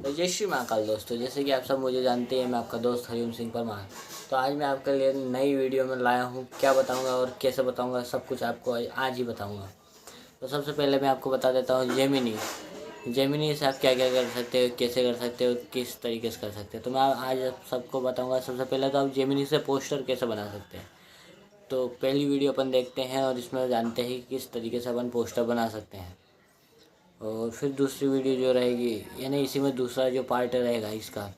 तो जय श्री महाकाल दोस्तों, जैसे कि आप सब मुझे जानते हैं, मैं आपका दोस्त हरिओम सिंह परमार। तो आज मैं आपके लिए नई वीडियो में लाया हूँ। क्या बताऊँगा और कैसे बताऊँगा, सब कुछ आपको आज ही बताऊँगा। तो सबसे पहले मैं आपको बता देता हूँ जेमिनी। जेमिनी से आप क्या क्या कर सकते हो, कैसे कर सकते हो, किस तरीके से कर सकते हो, तो मैं आज आप सबको बताऊँगा। सबसे पहले तो आप जेमिनी से पोस्टर कैसे बना सकते हैं। तो पहली वीडियो अपन देखते हैं और इसमें जानते हैं कि किस तरीके से अपन पोस्टर बना सकते हैं। और फिर दूसरी वीडियो जो रहेगी, यानी इसी में दूसरा जो पार्ट रहेगा इसका,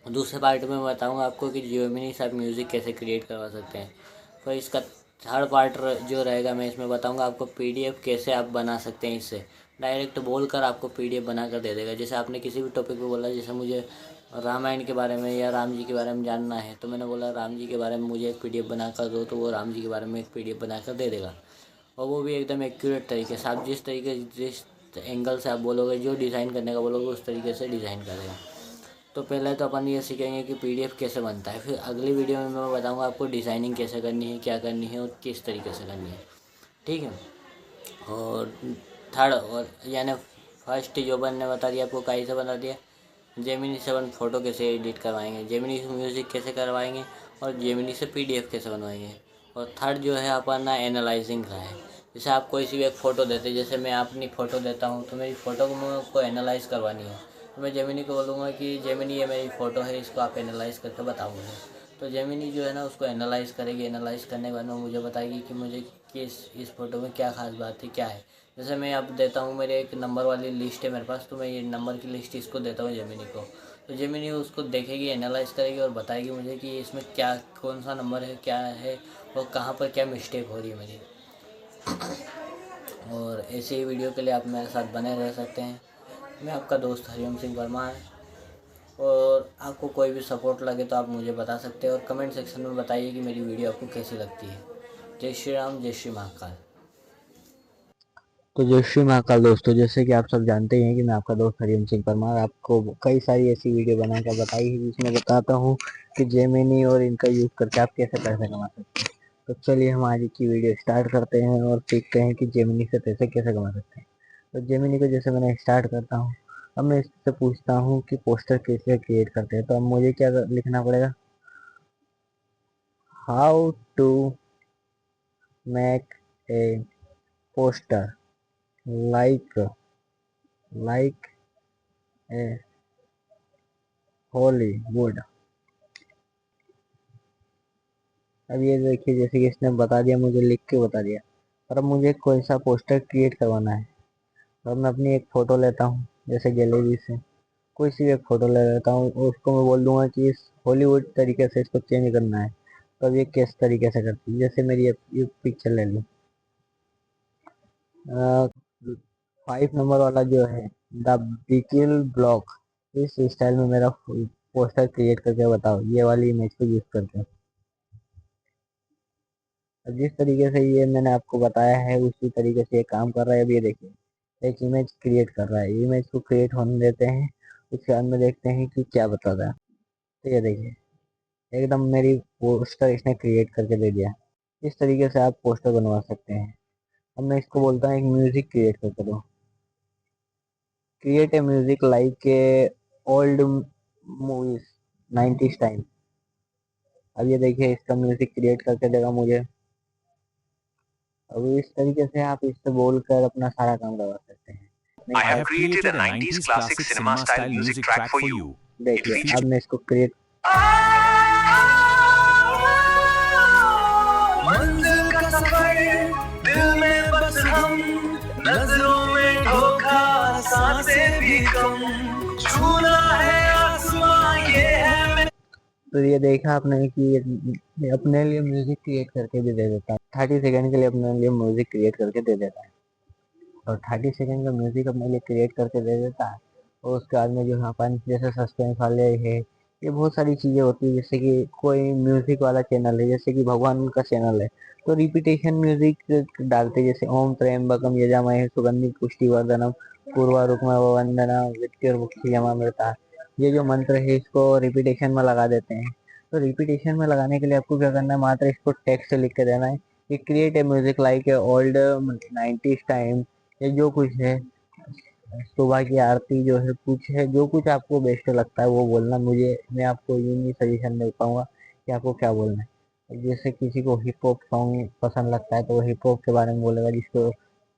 दूसरे पार्ट में मैं बताऊंगा आपको कि जेमिनी से आप म्यूज़िक कैसे क्रिएट करवा सकते हैं। तो इसका थर्ड पार्ट जो रहेगा, मैं इसमें बताऊंगा आपको पीडीएफ कैसे आप बना सकते हैं। इससे डायरेक्ट बोलकर आपको पीडीएफ बना कर दे देगा। जैसे आपने किसी भी टॉपिक पे बोला, जैसे मुझे रामायण के बारे में या राम जी के बारे में जानना है, तो मैंने बोला राम जी के बारे में मुझे एक पीडीएफ बना कर दो, तो वो राम जी के बारे में एक पीडीएफ बना कर दे देगा। और वो भी एकदम एक्यूरेट तरीके से, आप जिस एंगल से आप बोलोगे, जो डिज़ाइन करने का बोलोगे, उस तरीके से डिज़ाइन करेगा। तो पहले तो अपन ये सीखेंगे कि पीडीएफ कैसे बनता है। फिर अगली वीडियो में मैं बताऊंगा आपको डिज़ाइनिंग कैसे करनी है, क्या करनी है और किस तरीके से करनी है। ठीक है। और थर्ड, और यानी फर्स्ट जो अपन ने बता दिया आपको, काई से बता दिया। जेमिनी से अपन फ़ोटो कैसे एडिट करवाएंगे, जेमिनी से म्यूज़िक कैसे करवाएंगे, और जेमिनी से पीडीएफ कैसे बनवाएंगे। और थर्ड जो है अपना एनालाइजिंग का है। जैसे आप कोई सी भी एक फ़ोटो देते हैं, जैसे मैं अपनी फ़ोटो देता हूँ, तो मेरी फ़ोटो को मुझको एनालाइज़ करवानी है, तो मैं जेमिनी को बोलूँगा कि जेमिनी ये मेरी फ़ोटो है, इसको आप एनालाइज़ करके बताओ मुझे। तो जेमिनी जो है ना, उसको एनालाइज़ करेगी। एनालाइज़ करने के बाद में मुझे बताएगी कि मुझे किस इस फ़ोटो में क्या खास बात है, क्या है। जैसे मैं अब देता हूँ, मेरे एक नंबर वाली लिस्ट है मेरे पास, तो मैं ये नंबर की लिस्ट इसको देता हूँ जेमिनी को। तो जेमिनी उसको देखेगी, एनालाइज़ करेगी और बताएगी मुझे कि इसमें क्या, कौन सा नंबर है, क्या है, और कहाँ पर क्या मिस्टेक हो रही है मेरी। और ऐसे ही वीडियो के लिए आप मेरे साथ बने रह सकते हैं। मैं आपका दोस्त हरिओम सिंह परमार। और आपको कोई भी सपोर्ट लगे तो आप मुझे बता सकते हैं, और कमेंट सेक्शन में बताइए कि मेरी वीडियो आपको कैसी लगती है। जय श्री राम, जय श्री महाकाल। तो जय श्री महाकाल दोस्तों, जैसे कि आप सब जानते हैं कि मैं आपका दोस्त हरिओम सिंह परमार आपको कई सारी ऐसी वीडियो बनाकर बताई है जिसमें बताता हूँ कि जेमिनी और इनका यूज़ करके आप कैसे पैसे कमा सकते हैं। तो चलिए हम आज की वीडियो स्टार्ट करते हैं और सीखते हैं कि जेमिनी से पैसे कैसे कमा सकते हैं। तो जेमिनी को जैसे मैंने स्टार्ट करता हूँ, अब मैं इससे पूछता हूँ कि पोस्टर कैसे क्रिएट करते हैं। तो अब मुझे क्या लिखना पड़ेगा, how to make a poster like like a Hollywood. अब ये देखिए, जैसे कि इसने बता दिया, मुझे लिख के बता दिया। और अब मुझे कोई सा पोस्टर क्रिएट करवाना है। और मैं अपनी एक फ़ोटो लेता हूँ, जैसे गैलरी से कोई सी एक फ़ोटो ले लेता हूँ, और उसको मैं बोल दूंगा कि इस हॉलीवुड तरीके से इसको चेंज करना है। तो अब ये किस तरीके से करती है, जैसे मेरी ये पिक्चर ले ली, 5 नंबर वाला जो है, द बिकिल ब्लॉक, इस स्टाइल में मेरा पोस्टर क्रिएट करके बताओ, ये वाली इमेज को यूज़ करके। अब जिस तरीके से ये मैंने आपको बताया है उसी तरीके से ये काम कर रहा है। अब ये देखिए, एक इमेज क्रिएट कर रहा है। इमेज को क्रिएट होने देते हैं, उसके बाद में देखते हैं कि क्या बता रहा है। तो ये देखिए, एकदम मेरी पोस्टर इसने क्रिएट करके दे दिया। इस तरीके से आप पोस्टर बनवा सकते हैं। अब मैं इसको बोलता हूँ एक म्यूजिक क्रिएट करके दो, create a music like a old movies 90s time. अब ये देखिए, इसका म्यूजिक क्रिएट करके देगा मुझे। अब इस तरीके से आप इससे बोलकर अपना सारा काम करवा सकते हैं। I have created a 90s classic cinema style music track for you. It देखिए, features अब मैं इसको क्रिएट, मंजिल का सफर, दिल में बस हम, नजरों में धोखा, सांसें भी कम, छूना है आसमां, ये है। तो ये देखा आपने कि ये अपने लिए म्यूजिक क्रिएट करके भी दे देता है। 30 सेकेंड के लिए अपने लिए म्यूजिक क्रिएट करके दे देता है। और 30 सेकेंड का म्यूजिक अपने लिए क्रिएट करके दे देता है। और उसके बाद में जो है अपन जैसे सस्पेंस वाले है, ये बहुत सारी चीज़ें होती है। जैसे कि कोई म्यूजिक वाला चैनल है, जैसे कि भगवान का चैनल है, तो रिपीटेशन म्यूजिक डालते हैं, जैसे ओम त्र्यंबकम यजामहे सुगंधित पुष्टिवर्धनम पूर्वारुकम वंदना वित्तिर्मुक्षीयमामृता, ये जो मंत्र है इसको रिपीटेशन में लगा देते हैं। तो रिपीटेशन में लगाने के लिए आपको क्या करना है, मात्र इसको टेक्स्ट से लिख के देना है कि create a music like a old 90s time, ये जो कुछ है सुबह की आरती जो है, कुछ है जो कुछ आपको बेस्ट लगता है वो बोलना मुझे, मैं आपको ये नहीं सजेशन दे पाऊंगा कि आपको क्या बोलना है। जैसे किसी को हिप हॉप सॉन्ग पसंद लगता है तो वो हिप हॉप के बारे में बोलेगा, जिसको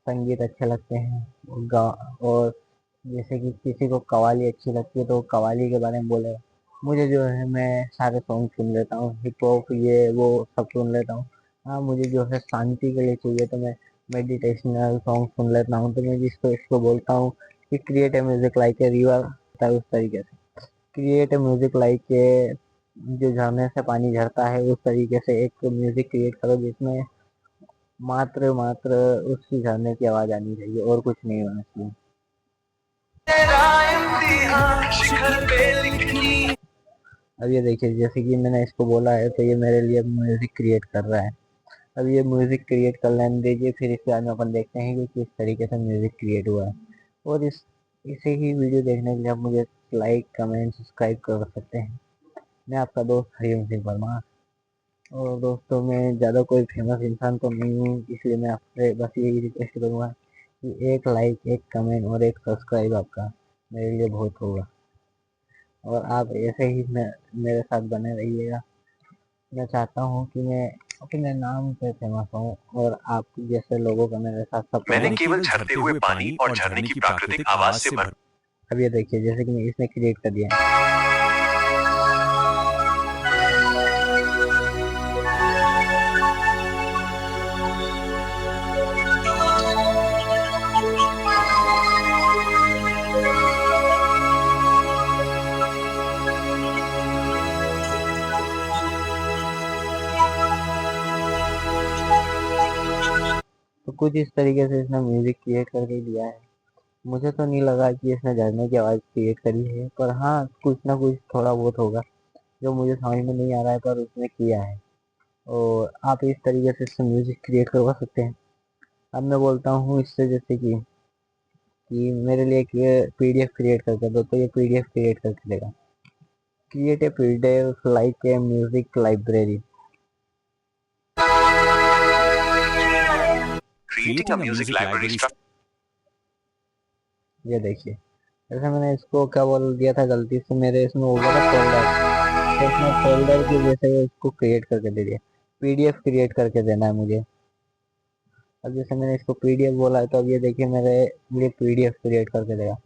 संगीत अच्छे लगते हैं और जैसे कि किसी को कव्वाली अच्छी लगती है तो वो कव्वाली के बारे में बोलेगा। मुझे जो है मैं सारे सॉन्ग सुन लेता हूँ, हिप हॉप ये वो सब सुन लेता हूँ। हाँ, मुझे जो है शांति के लिए चाहिए तो मैं मेडिटेशनल सॉन्ग सुन लेता हूँ, तो मैं जिसको इसको बोलता हूँ कि create a music like a river होता है, उस तरीके से create a music like a, जो झरने से पानी झरता है उस तरीके से एक म्यूजिक क्रिएट करो जिसमें मात्र मात्र उसकी झरने की आवाज आनी चाहिए और कुछ नहीं होना चाहिए। तेरा इम्तिहान शिखर पे लिखनी। अब ये देखिए, जैसे कि मैंने इसको बोला है तो ये मेरे लिए म्यूजिक क्रिएट कर रहा है। अब ये म्यूजिक क्रिएट कर लेने दीजिए, फिर इसके बाद में अपन देखते हैं कि किस तरीके से म्यूजिक क्रिएट हुआ है। और इसे ही वीडियो देखने के लिए आप मुझे लाइक कमेंट सब्सक्राइब कर सकते हैं। मैं आपका दोस्त हरिओम सिंह परमार। और दोस्तों, मैं ज़्यादा कोई फेमस इंसान तो नहीं हूँ, इसलिए मैं आपसे बस यही रिक्वेस्ट करूँगा कि एक लाइक, एक कमेंट और एक सब्सक्राइब आपका मेरे लिए बहुत होगा। और आप ऐसे ही मेरे साथ बने रहिएगा। मैं चाहता हूँ कि मैं अपने नाम पे फेमस हूँ और आप जैसे लोगों का मेरे साथ सपोर्ट। मैंने केवल झरते हुए पानी और झरने की प्राकृतिक आवाज से भर। अब ये देखिए, जैसे कि इसने क्रिएट कर दिया है। तो कुछ इस तरीके से इसने म्यूजिक क्रिएट करके दिया है। मुझे तो नहीं लगा कि इसने झरने की आवाज़ क्रिएट करी है, पर हाँ कुछ ना कुछ थोड़ा बहुत होगा जो मुझे समझ में नहीं आ रहा है, पर उसने किया है। और आप इस तरीके से इससे म्यूजिक क्रिएट करवा सकते हैं। अब मैं बोलता हूँ इससे, जैसे कि मेरे लिए एक पीडीएफ क्रिएट करके दो, तो ये पीडीएफ क्रिएट करके देगा। Create a PDF like a music library. Creating a music library structure. ये देखिए, जैसे मैंने इसको क्या बोल दिया था गलती से, मेरे इसमें हो गया था फोल्डर, तो इसमें फोल्डर की वजह से इसको क्रिएट करके दे दिया। पीडीएफ क्रिएट करके देना है मुझे। अब जैसे मैंने इसको पीडीएफ बोला है तो अब ये देखिए मेरे लिए पीडीएफ क्रिएट करके देगा।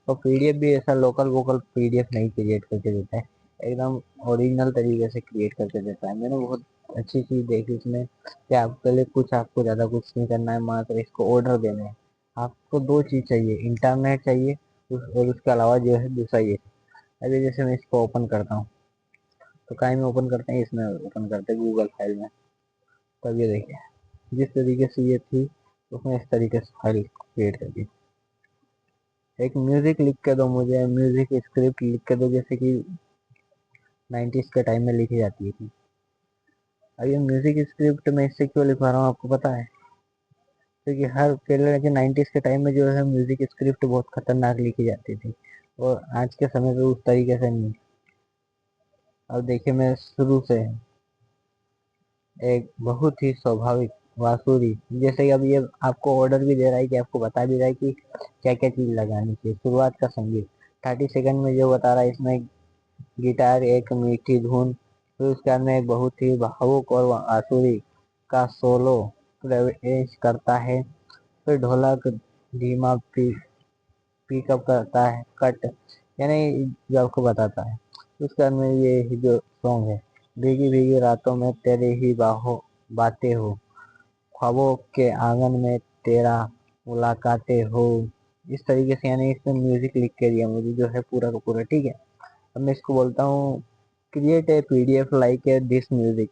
और पीडीएफ भी ऐसा लोकल वोकल पीडीएफ नहीं क्रिएट करके देता है, एकदम ओरिजिनल तरीके से क्रिएट करके देता है। मैंने बहुत अच्छी चीज़ देखी इसमें कि आपके लिए कुछ, आपको ज़्यादा कुछ नहीं करना है, मात्र इसको ऑर्डर देना है। आपको दो चीज़ चाहिए, इंटरनेट चाहिए और उसके अलावा जो है दूसरा ये। अभी जैसे मैं इसको ओपन करता हूँ तो कहीं में ओपन करते हैं, इसमें ओपन करते हैं गूगल फाइल में। तो अब ये देखिए, जिस तरीके से ये थी उसमें इस तरीके से फाइल क्रिएट कर दी। एक म्यूजिक लिख के दो मुझे, म्यूजिक स्क्रिप्ट लिख के दो, जैसे कि 90s के टाइम में लिखी जाती थी। अब ये म्यूजिक स्क्रिप्ट मैं इससे क्यों लिखवा रहा हूँ आपको पता है? क्योंकि हर पहले के 90s के टाइम में जो है म्यूजिक स्क्रिप्ट बहुत खतरनाक लिखी जाती थी, और आज के समय पे उस तरीके से नहीं। अब देखिए, मैं शुरू से एक बहुत ही स्वाभाविक बांसुरी, जैसे कि अब ये आपको ऑर्डर भी दे रहा है कि आपको बता भी रहा है कि क्या क्या चीज़ लगानी चाहिए। शुरुआत का संगीत 30 सेकंड में जो बता रहा है, इसमें गिटार एक मीठी धुन, फिर उसके बाद में एक बहुत ही भावुक और बांसुरी का सोलो प्रवेश करता है, फिर ढोलक धीमा पिकअप करता है कट, यानी जो आपको बताता है। उसके बाद में ये जो सॉन्ग है, भीगी भीगी रातों में तेरे ही बाहों बातें हो, ख्वाबों के आंगन में तेरा मुलाकातें हो, इस तरीके से, यानी इसमें म्यूजिक लिख के दिया मुझे जो है पूरा का पूरा। ठीक है, अब मैं इसको बोलता हूँ create a PDF like a this music.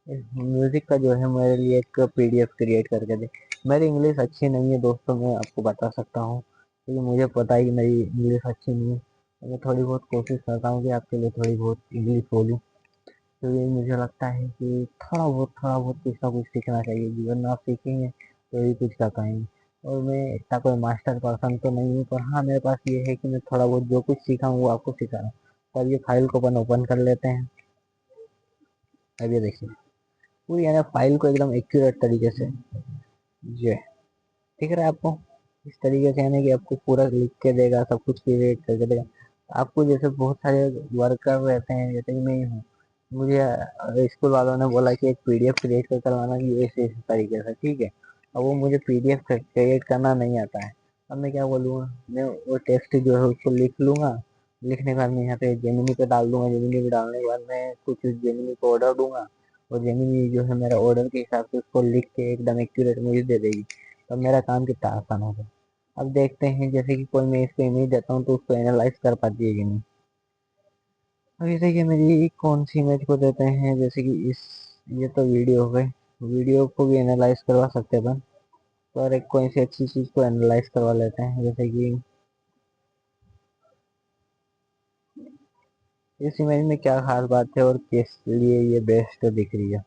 इस म्यूजिक का जो है मेरे लिए एक पीडीएफ क्रिएट करके दे। मेरी इंग्लिश अच्छी नहीं है दोस्तों, मैं आपको बता सकता हूँ, क्योंकि मुझे पता है कि मेरी इंग्लिश अच्छी नहीं है। तो मैं थोड़ी बहुत कोशिश करता हूँ कि आपके लिए थोड़ी बहुत इंग्लिश बोलूँ, क्योंकि मुझे लगता है कि थोड़ा बहुत कुछ ना कुछ सीखना चाहिए जीवन में। आप सीखेंगे तो ही कुछ कर पाएंगे। और मैं इतना कोई मास्टर पर्सन तो नहीं हूँ, पर हाँ मेरे पास ये है कि मैं थोड़ा बहुत जो कुछ सीखा हूँ वो आपको सिखा रहा हूँ। तो अब ये फाइल को अपन ओपन कर लेते हैं। अब ये देखिए, पूरी यानी फाइल को एकदम एक्यूरेट तरीके से, ये दिख रहा है आपको? इस तरीके से है ना कि आपको पूरा लिख के देगा, सब कुछ क्रिएट करके देगा। आपको जैसे बहुत सारे वर्कर रहते हैं, जैसे कि मैं ही हूँ, मुझे स्कूल वालों ने बोला कि एक पीडीएफ क्रिएट कर करवाना कि ऐसे इस तरीके से, ठीक है। अब वो मुझे पीडीएफ क्रिएट करना नहीं आता है। अब मैं क्या बोलूँगा, मैं वो टेक्स्ट जो है उसको लिख लूँगा, लिखने के बाद मैं यहाँ पे जेमिनी पे डाल दूंगा, जेमिनी पे डालने के बाद मैं कुछ जेमिनी को ऑर्डर दूंगा, और जेमिनी जो है मेरा ऑर्डर के हिसाब से उसको लिख के एकदम एक्यूरेट मुझे दे देगी। तब मेरा काम कितना आसान होगा। अब देखते हैं, जैसे कि कोई मैं इसको इमेज देता हूँ तो उसको एनालाइज कर पाती है कि नहीं। अब जैसे कि मेरी कौन सी इमेज को देते हैं, जैसे कि ये तो वीडियो हो गई, वीडियो को भी एनालाइज करवा सकते हैं अपन। पर एक कोई सी अच्छी चीज़ को एनालाइज करवा लेते हैं, जैसे कि इस इमेज में क्या खास बात है और किस लिए ये बेस्ट दिख रही है।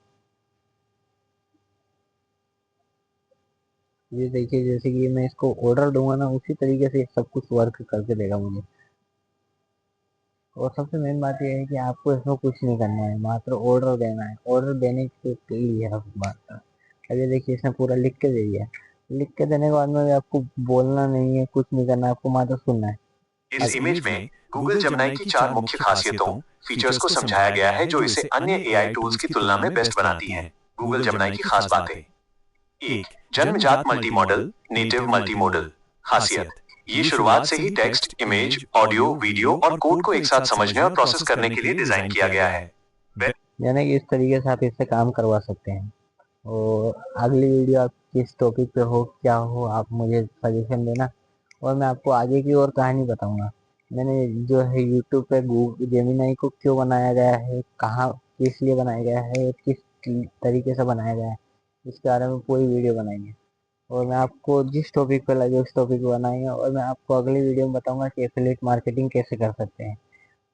ये देखिए, जैसे कि मैं इसको ऑर्डर दूंगा ना, उसी तरीके से सब कुछ वर्क करके देगा मुझे। और सबसे मेन बात यह है कि आपको इसमें कुछ नहीं करना है, मात्र ऑर्डर देना है। ऑर्डर देने के लिए है बात का। अब ये देखिए, इसने पूरा लिख के दे दिया है। लिख के देने के बाद में आपको बोलना नहीं है, कुछ नहीं करना है, आपको मात्र सुनना है। इस इमेज में गूगल जेमिनी की 4 मुख्य खासियतों, फीचर्स को समझाया गया है जो इसे अन्य एआई टूल्स की तुलना में बेस्ट बनाती हैं। गूगल जेमिनी की खास बातें। 1. जन्मजात multi modal, native multi modal. खासियत, ये शुरुआत से ही टेक्स्ट, इमेज, ऑडियो, वीडियो और कोड को एक साथ समझने और प्रोसेस करने के लिए डिजाइन किया गया है। यानी कि इस तरीके से आप इससे काम करवा सकते हैं। और अगली वीडियो आप किस टॉपिक पे हो, क्या हो, आप मुझे सजेशन देना, और मैं आपको आगे की और कहानी बताऊंगा। मैंने जो है यूट्यूब पे गूगल जेमिनी को क्यों बनाया गया है, कहाँ किस लिए बनाया गया है, किस तरीके से बनाया गया है, इसके बारे में पूरी वीडियो बनाएंगे। और मैं आपको जिस टॉपिक पे लगे उस टॉपिक पे बनाएंगे, और मैं आपको अगली वीडियो में बताऊंगा कि एफिलिएट मार्केटिंग कैसे कर सकते हैं।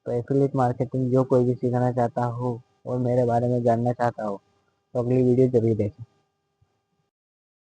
तो एफिलिएट मार्केटिंग जो कोई भी सीखना चाहता हो और मेरे बारे में जानना चाहता हो तो अगली वीडियो जरूर देखें।